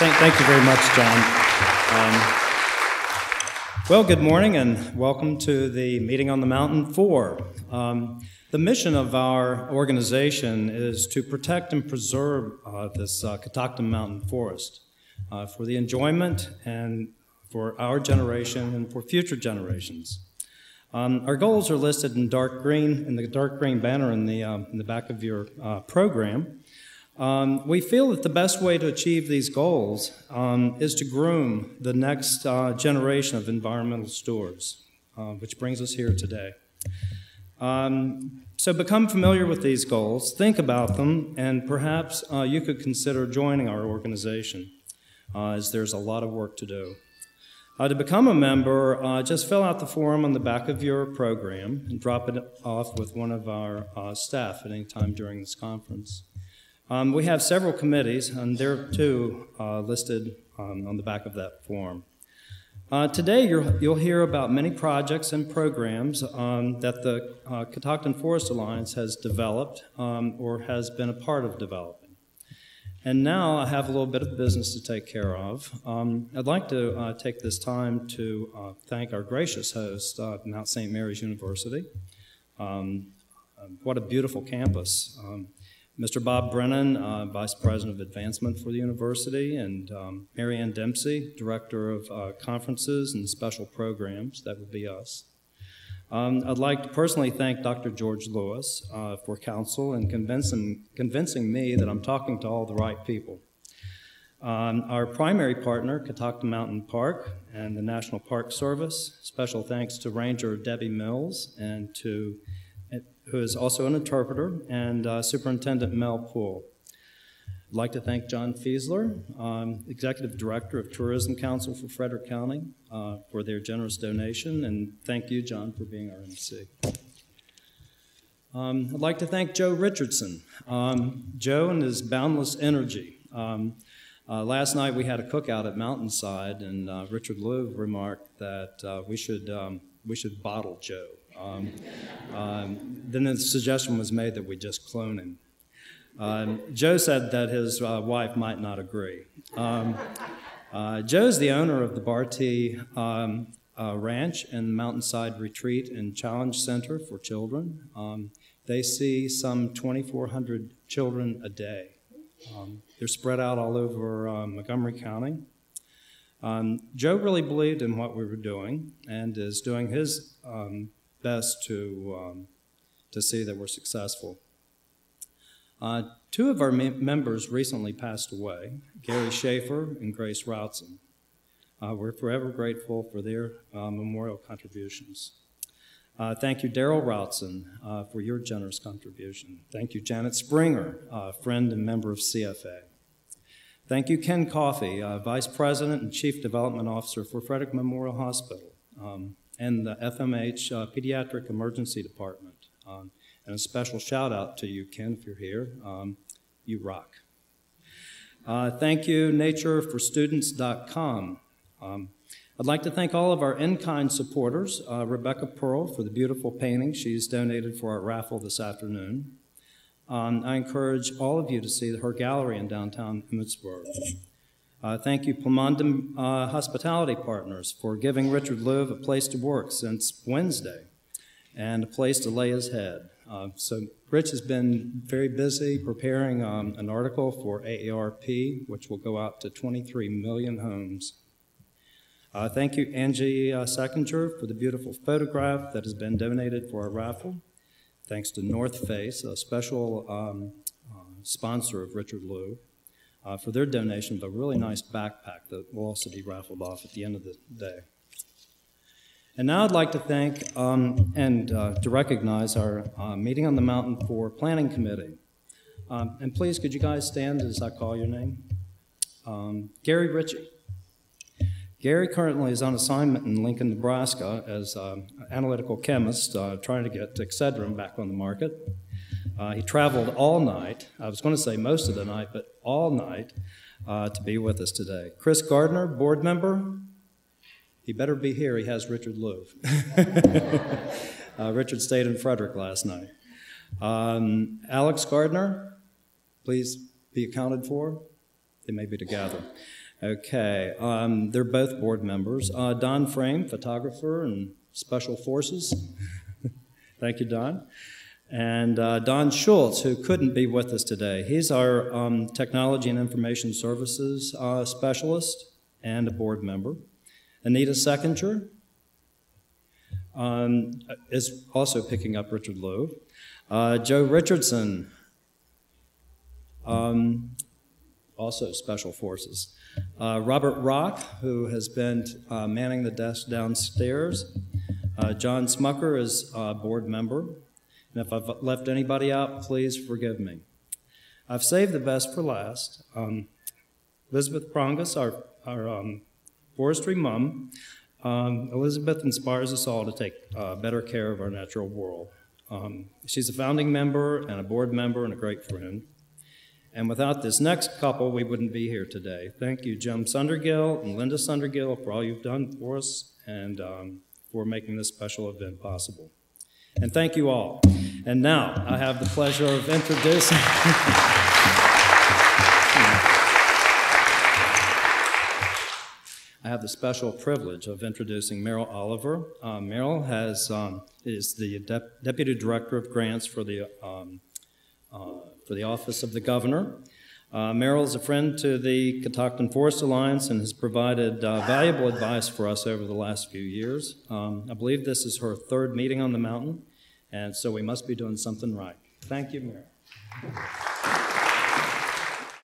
Thank you very much, John. Well, good morning and welcome to the Meeting on the Mountain 4. The mission of our organization is to protect and preserve this Catoctin mountain forest for the enjoyment and for our generation and for future generations. Our goals are listed in dark green, in the dark green banner in the back of your program. We feel that the best way to achieve these goals is to groom the next generation of environmental stewards, which brings us here today. So become familiar with these goals, think about them, and perhaps you could consider joining our organization, as there's a lot of work to do. To become a member, just fill out the form on the back of your program and drop it off with one of our staff at any time during this conference. We have several committees, and there are two listed on the back of that form. Today, you'll hear about many projects and programs that the Catoctin Forest Alliance has developed or has been a part of developing. And now I have a little bit of business to take care of. I'd like to take this time to thank our gracious host, Mount St. Mary's University. What a beautiful campus. Mr. Bob Brennan, Vice President of Advancement for the university, and Mary Ann Dempsey, Director of Conferences and Special Programs. That would be us. I'd like to personally thank Dr. George Lewis for counsel and convincing me that I'm talking to all the right people. Our primary partner, Catoctin Mountain Park and the National Park Service. Special thanks to Ranger Debbie Mills and who is also an interpreter, and Superintendent Mel Poole. I'd like to thank John Fiesler, Executive Director of Tourism Council for Frederick County, for their generous donation, and thank you, John, for being our MC. I'd like to thank Joe Richardson. Joe and his boundless energy. Last night we had a cookout at Mountainside, and Richard Louv remarked that we should bottle Joe. Then the suggestion was made that we just clone him. Joe said that his wife might not agree. Joe's the owner of the Bartee Ranch and Mountainside Retreat and Challenge Center for Children. They see some 2,400 children a day. They're spread out all over Montgomery County. Joe really believed in what we were doing and is doing his best to see that we're successful. Two of our members recently passed away, Gary Schaefer and Grace Routson. We're forever grateful for their memorial contributions. Thank you, Darrell Routson, for your generous contribution. Thank you, Janet Springer, friend and member of CFA. Thank you, Ken Coffey, Vice President and Chief Development Officer for Frederick Memorial Hospital, and the FMH Pediatric Emergency Department. And a special shout out to you, Ken, if you're here. You rock. Thank you, natureforstudents.com. I'd like to thank all of our in-kind supporters, Rebecca Pearl for the beautiful painting she's donated for our raffle this afternoon. I encourage all of you to see her gallery in downtown Emmitsburg. Thank you, Plumondon Hospitality Partners, for giving Richard Louv a place to work since Wednesday and a place to lay his head. So Rich has been very busy preparing an article for AARP, which will go out to 23 million homes. Thank you, Angie Seckinger, for the beautiful photograph that has been donated for our raffle. Thanks to North Face, a special sponsor of Richard Louv, for their donation of a really nice backpack that will also be raffled off at the end of the day. And now I'd like to thank and to recognize our Meeting on the Mountain 4 Planning Committee. And please, could you guys stand as I call your name? Gary Ritchie. Gary currently is on assignment in Lincoln, Nebraska as an analytical chemist trying to get Excedrin back on the market. He traveled all night, I was going to say most of the night, but all night to be with us today. Chris Gardner, board member. He better be here, he has Richard Louv. Richard stayed in Frederick last night. Alex Gardner, please be accounted for. They may be together. Okay, they're both board members. Don Frame, photographer and Special Forces. Thank you, Don. And Don Schultz, who couldn't be with us today. He's our Technology and Information Services specialist and a board member. Anita Seckinger is also picking up Richard Loeb. Joe Richardson, also Special Forces. Robert Rock, who has been manning the desk downstairs. John Smucker is a board member. And if I've left anybody out, please forgive me. I've saved the best for last. Elizabeth Prongus, our forestry mom. Elizabeth inspires us all to take better care of our natural world. She's a founding member and a board member and a great friend. And without this next couple, we wouldn't be here today. Thank you, Jim Sundergill and Linda Sundergill, for all you've done for us and for making this special event possible. And thank you all. And now I have the pleasure of introducing I have the special privilege of introducing Merrill Oliver. Merrill is the Deputy Director of Grants for the Office of the Governor. Merrill is a friend to the Catoctin Forest Alliance and has provided valuable advice for us over the last few years. I believe this is her third meeting on the mountain, and so we must be doing something right. Thank you, Merrill.